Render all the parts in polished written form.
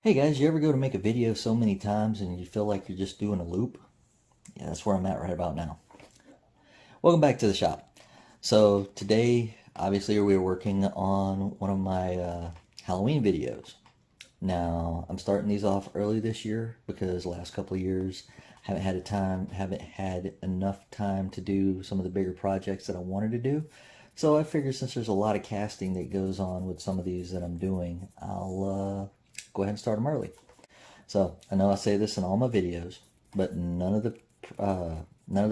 Hey guys, you ever go to make a video so many times and you feel like you're just doing a loop? Yeah, that's where I'm at right about now. Welcome back to the shop. So today, obviously, we're working on one of my Halloween videos. Now, I'm starting these off early this year because the last couple of years haven't had enough time to do some of the bigger projects that I wanted to do. So I figured since there's a lot of casting that goes on with some of these that I'm doing, I'll go ahead and start them early. So I know I say this in all my videos, but none of the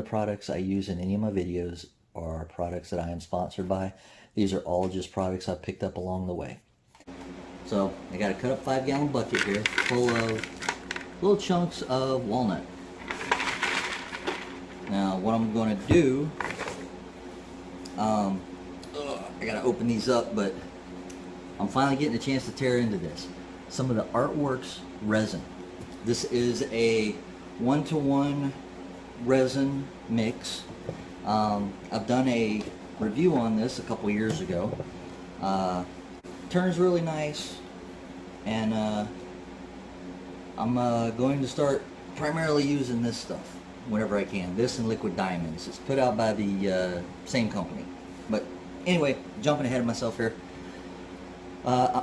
products I use in any of my videos are products that I am sponsored by. These are all just products I picked up along the way. So I got a cut up 5-gallon bucket here full of little chunks of walnut. Now what I'm going to do, I got to open these up, but I'm finally getting a chance to tear into this. Some of the Artworks resin. This is a 1-to-1 resin mix. I've done a review on this a couple years ago. Turns really nice, and I'm going to start primarily using this stuff whenever I can. This and liquid diamonds. It's put out by the same company. But anyway, jumping ahead of myself here.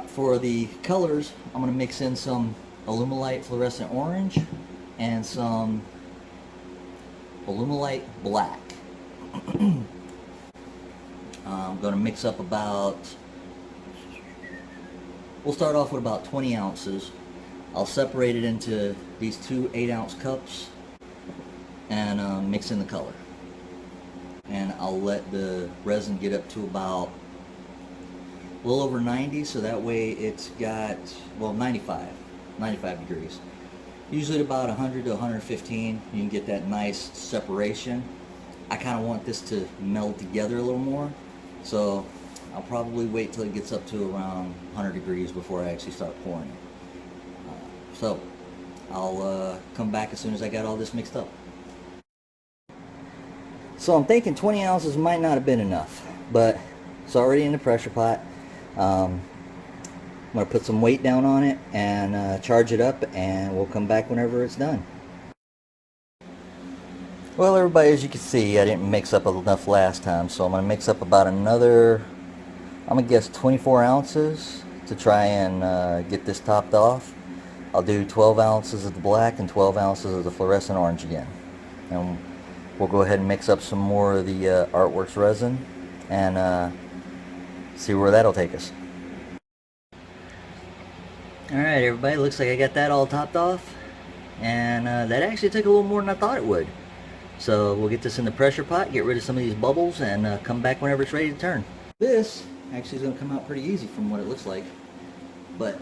For the colors, I'm going to mix in some Alumilite fluorescent orange and some Alumilite black. I'm going to mix up we'll start off with about 20 ounces. I'll separate it into these two 8-ounce cups and mix in the color. And I'll let the resin get up to about a little over 90, so that way it's got, well, 95 degrees. Usually at about 100 to 115, you can get that nice separation. I kind of want this to meld together a little more, so I'll probably wait till it gets up to around 100 degrees before I actually start pouring it. So I'll come back as soon as I got all this mixed up. So I'm thinking 20 ounces might not have been enough, but it's already in the pressure pot. I'm going to put some weight down on it and charge it up, and we'll come back whenever it's done. Well, everybody, as you can see, I didn't mix up enough last time, so I'm going to mix up about another, I'm going to guess 24 ounces to try and get this topped off. I'll do 12 ounces of the black and 12 ounces of the fluorescent orange again. And we'll go ahead and mix up some more of the Artworks resin and see where that'll take us. Alright everybody, looks like I got that all topped off, and that actually took a little more than I thought it would. So we'll get this in the pressure pot, get rid of some of these bubbles, and come back whenever it's ready to turn. This actually is going to come out pretty easy from what it looks like, but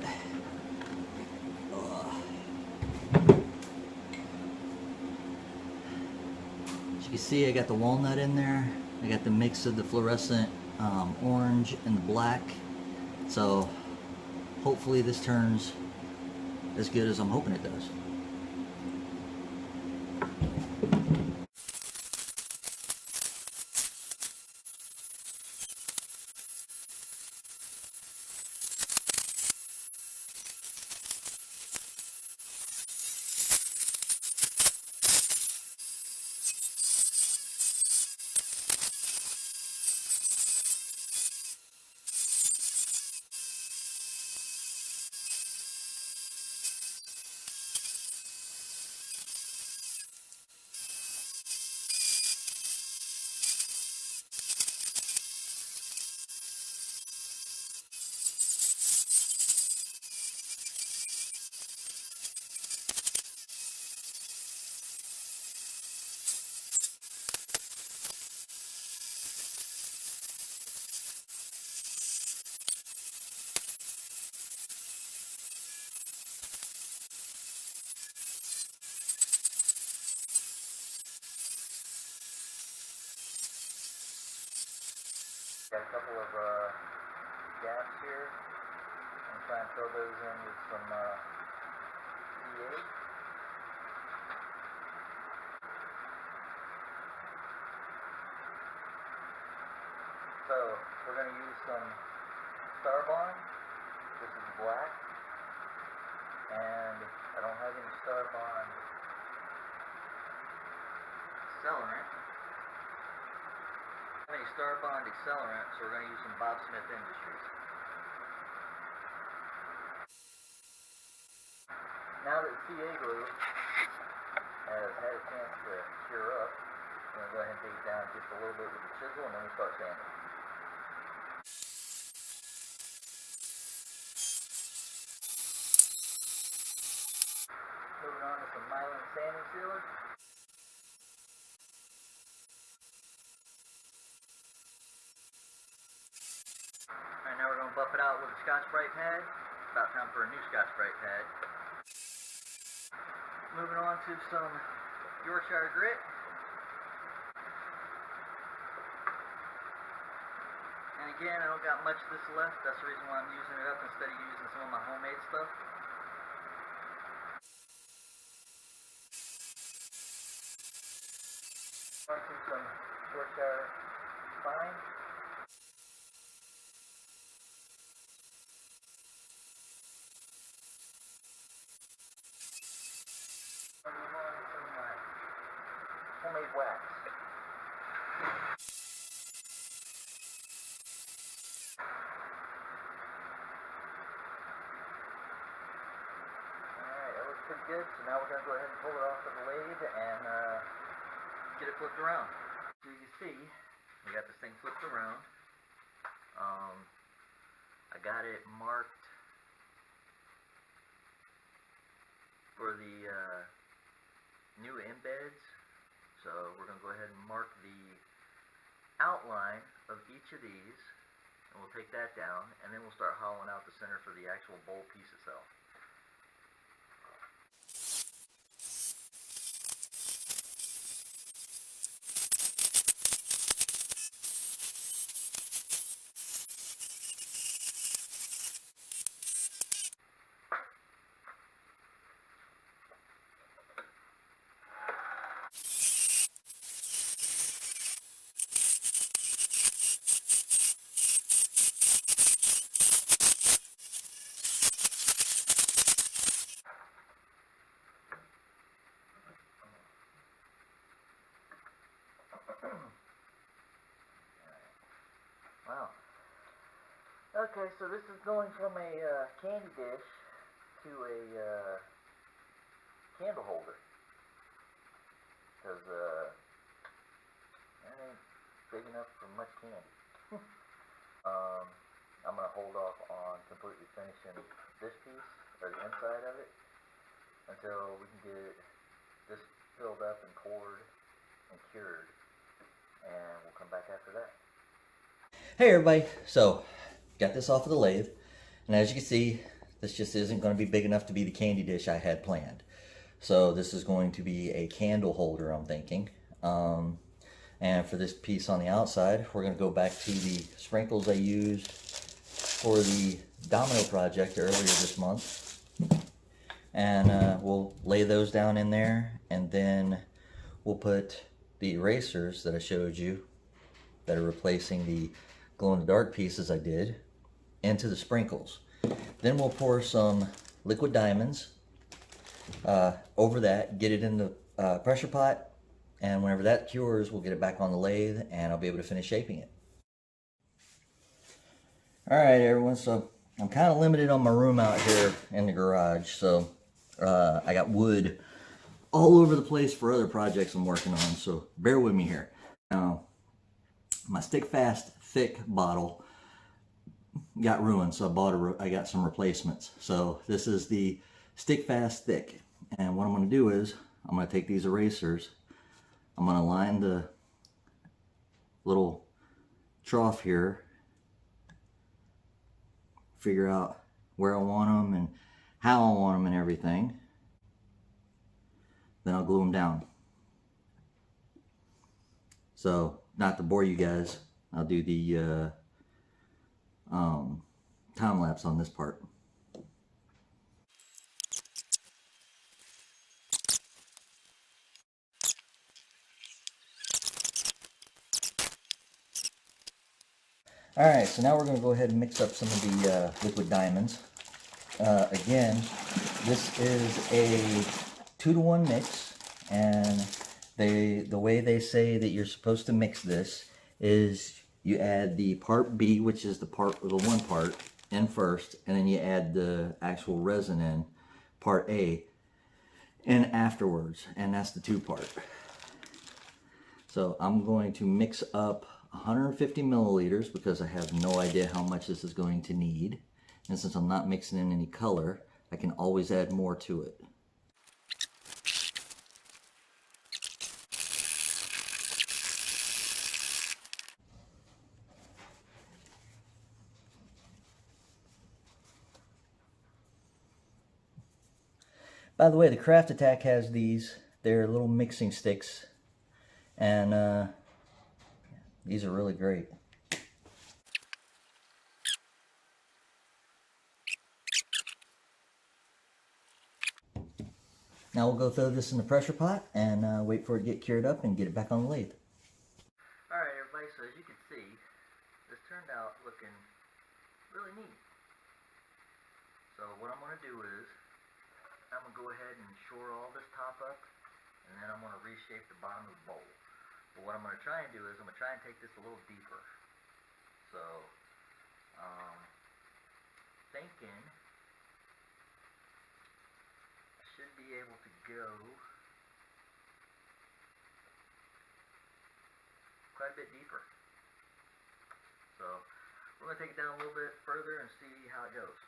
as you can see, I got the walnut in there, I got the mix of the fluorescent orange and the black, so hopefully this turns as good as I'm hoping it does. Got a couple of gaps here. I'm trying to fill those in with some PA. So we're going to use some Starbond. This is black. and I don't have any Starbond accelerant. I don't have any Starbond accelerant, so we're going to use some Bob Smith Industries. Now that CA glue has had a chance to cure up, I'm going to go ahead and take it down just a little bit with the chisel, and then we start sanding. Moving on to some myelin sanding sealer. Alright, now we're going to buff it out with a Scotch-Brite pad. About time for a new Scotch-Brite pad. Moving on to some Yorkshire grit. And again, I don't got much of this left. That's the reason why I'm using it up instead of using some of my homemade stuff. On to some Yorkshire fine. I'll move on to some homemade wax. Alright, that looks pretty good. So now we're going to go ahead and pull it off of the lathe and get it flipped around. So you can see, we got this thing flipped around. I got it marked for the new embeds. So we're going to go ahead and mark the outline of each of these, and we'll take that down, and then we'll start hollowing out the center for the actual bowl piece itself. Wow. Okay, so this is going from a candy dish to a candle holder. Because that ain't big enough for much candy. I'm going to hold off on completely finishing this piece, or the inside of it, until we can get this filled up and poured and cured. And we'll come back after that. Hey everybody, so got this off of the lathe, and as you can see, this just isn't going to be big enough to be the candy dish I had planned. So this is going to be a candle holder, I'm thinking. And for this piece on the outside, we're going to go back to the sprinkles I used for the domino project earlier this month. And we'll lay those down in there, and then we'll put the erasers that I showed you that are replacing the glow-in-the-dark pieces I did into the sprinkles. Then we'll pour some liquid diamonds over that, get it in the pressure pot, and whenever that cures, we'll get it back on the lathe, and I'll be able to finish shaping it. Alright everyone, so I'm kind of limited on my room out here in the garage, so I got wood all over the place for other projects I'm working on, so bear with me here. Now, my Stick Fast Thick bottle got ruined, so I got some replacements. So this is the Stick Fast Thick, and what I'm going to do is I'm going to take these erasers, I'm going to line the little trough here, figure out where I want them and how I want them and everything. Then I'll glue them down. So, not to bore you guys, I'll do the time lapse on this part. Alright, so now we're going to go ahead and mix up some of the liquid diamonds. Again, This is a 2-to-1 mix, and the way they say that you're supposed to mix this is you add the part B, which is the one part, in first, and then you add the actual resin in, part A, in afterwards, and that's the 2-part. So I'm going to mix up 150 milliliters because I have no idea how much this is going to need. And since I'm not mixing in any color, I can always add more to it. By the way, the Craft Attack has these. They're little mixing sticks, and these are really great. Now we'll go throw this in the pressure pot and wait for it to get cured up and get it back on the lathe. Alright everybody, so as you can see, this turned out looking really neat. So what I'm going to do is, I'm going to go ahead and shore all this top up, and then I'm going to reshape the bottom of the bowl. But what I'm going to try and do is, I'm going to try and take this a little deeper. So, thinking I should be able to go quite a bit deeper. So, we're going to take it down a little bit further and see how it goes.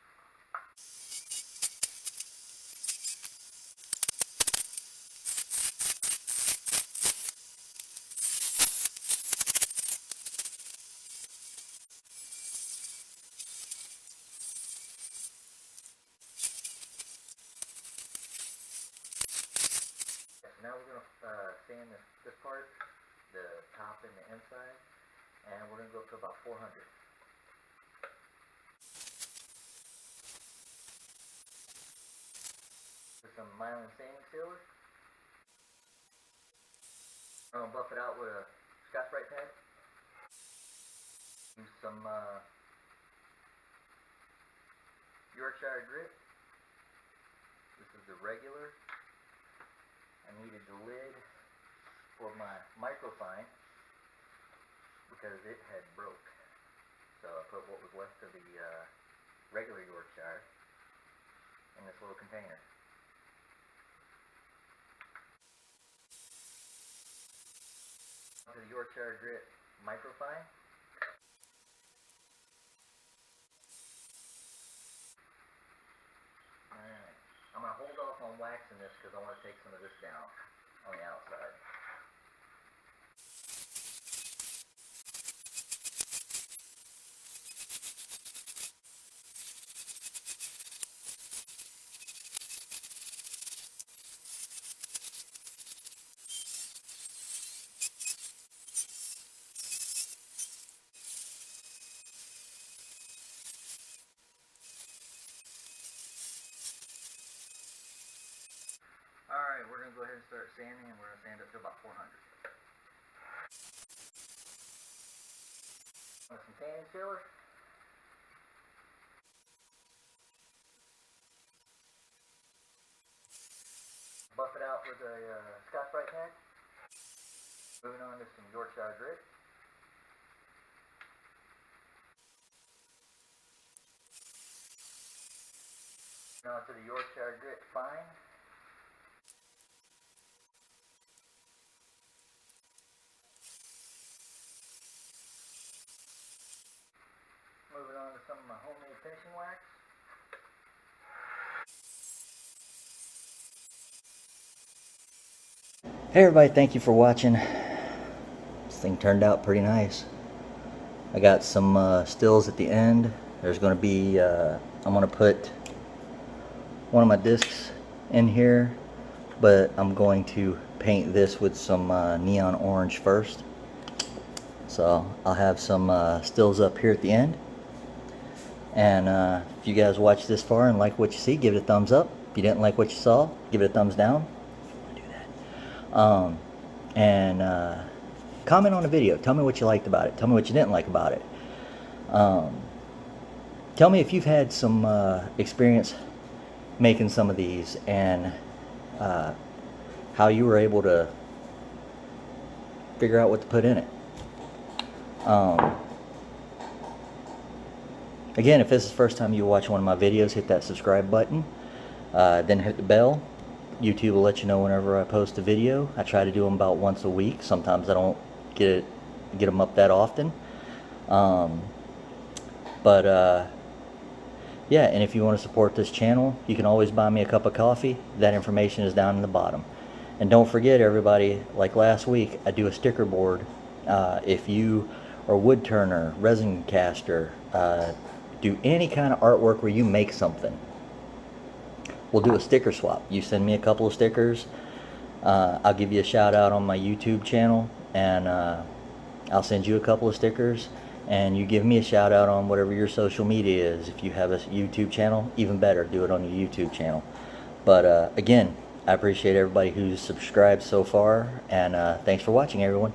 Now we're going to sand this part, the top and the inside, and we're going to go up to about 400. With some myelin sanding sealer. I'm going to buff it out with a Scotch-Brite pad. Use some Yorkshire grit. This is the regular. I needed the lid for my microfine because it had broke. So I put what was left of the regular Yorkshire in this little container. To the Yorkshire grit microfine. Alright, I'm going to hold off on waxing this because I want to take some of this down on the outside. Alright, we're going to go ahead and start sanding, and we're going to sand up to about 400. With some sanding sealer. Buff it out with a Scotch-Brite pad. Moving on to some Yorkshire grit. Now to the Yorkshire grit fine. Moving on to some of my homemade finishing wax. Hey everybody, thank you for watching. This thing turned out pretty nice. I got some stills at the end. There's going to be, I'm going to put one of my discs in here, but I'm going to paint this with some neon orange first. So I'll have some stills up here at the end. And if you guys watched this far and like what you see, give it a thumbs up. If you didn't like what you saw, give it a thumbs down. And comment on the video. Tell me what you liked about it. Tell me what you didn't like about it. Tell me if you've had some experience making some of these, and how you were able to figure out what to put in it. Again, if this is the first time you watch one of my videos, hit that subscribe button, then hit the bell. YouTube will let you know whenever I post a video. I try to do them about once a week. Sometimes I don't get them up that often. Yeah, and if you want to support this channel, you can always buy me a cup of coffee. That information is down in the bottom. And don't forget, everybody, like last week, I do a sticker board. If you are a wood turner, resin caster, do any kind of artwork where you make something, we'll do a sticker swap. You send me a couple of stickers, I'll give you a shout out on my YouTube channel, and I'll send you a couple of stickers, and you give me a shout out on whatever your social media is. If you have a YouTube channel, even better, do it on your YouTube channel. But again, I appreciate everybody who's subscribed so far, and thanks for watching, everyone.